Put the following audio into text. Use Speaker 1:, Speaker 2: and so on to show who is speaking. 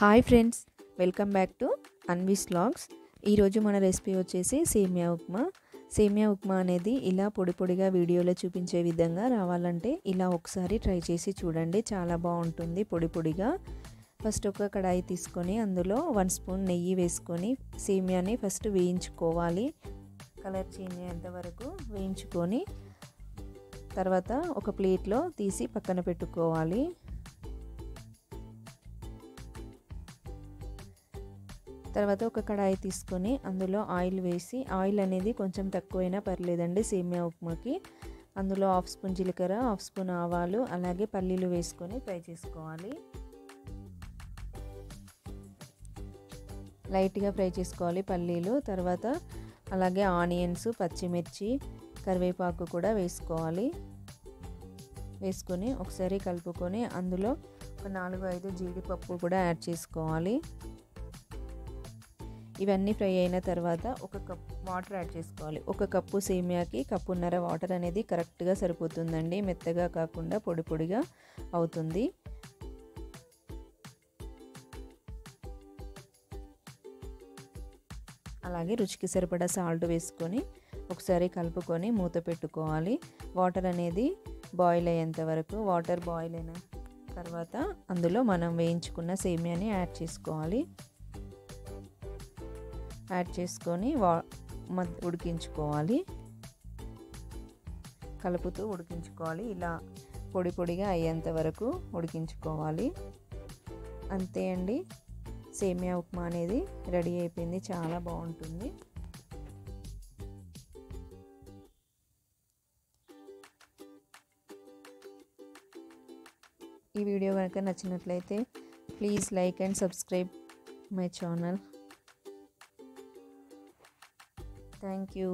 Speaker 1: Hi friends, welcome back to Anvi's vlogs. ఈరోజు మన recipe వచ్చేసి సేమియా ఉప్మా. సేమియా ఉప్మా అనేది ఇలా పొడి పొడిగా వీడియోలో చూపించే విధంగా రావాలంటే ఇలా ఒకసారి ట్రై చేసి చూడండి, చాలా బాగుంటుంది పొడి పొడిగా. ఫస్ట్ ఒక కడాయి తీసుకొని అందులో 1 స్పూన్ నెయ్యి వేసుకొని సేమియాని ఫస్ట్ వేయించుకోవాలి. కలర్ చేంజ్ అయ్యేంత వరకు వేయించుకొని తర్వాత ఒక ప్లేట్లో తీసి పక్కన పెట్టుకోవాలి. తర్వాత ఒక కడాయి తీసుకొని అందులో ఆయిల్ వేసి, ఆయిల్ అనేది కొంచెం తక్కువైనా పర్లేదండి సేమియా ఉప్మాకి. అందులో 1/2 స్పూన్ జీలకర్ర, 1/2 స్పూన్ ఆవాలు, అలాగే పల్లీలు వేసుకొని ఫ్రై చేసుకోవాలి. లైట్గా ఫ్రై చేసుకోవాలి పల్లీలు. తర్వాత అలాగే ఆనియన్స్, పచ్చిమిర్చి, కరివేపాకు కూడా వేసుకోవాలి. వేసుకొని ఒకసారి కలుపుకొని అందులో ఒక 4-5 జీడిపప్పు కూడా యాడ్ చేసుకోవాలి. ఇవన్నీ ఫ్రై అయిన తర్వాత ఒక కప్ వాటర్ యాడ్ చేసుకోవాలి. ఒక కప్పు సేమియాకి కప్పున్నర వాటర్ అనేది కరెక్ట్గా సరిపోతుందండి, మెత్తగా కాకుండా పొడి పొడిగా అవుతుంది. అలాగే రుచికి సరిపడా సాల్ట్ వేసుకొని ఒకసారి కలుపుకొని మూత పెట్టుకోవాలి. వాటర్ అనేది బాయిల్ అయ్యేంత వరకు. వాటర్ బాయిల్ అయిన తర్వాత అందులో మనం వేయించుకున్న సేమియాని యాడ్ చేసుకోవాలి. యాడ్ చేసుకొని ఉడికించుకోవాలి. కలుపుతూ ఉడికించుకోవాలి. ఇలా పొడి పొడిగా అయ్యేంత వరకు ఉడికించుకోవాలి. అంతే అండి, సేమియా ఉప్మా అనేది రెడీ అయిపోయింది, చాలా బాగుంటుంది. ఈ వీడియో కనుక నచ్చినట్లయితే please like and subscribe my channel. Thank you.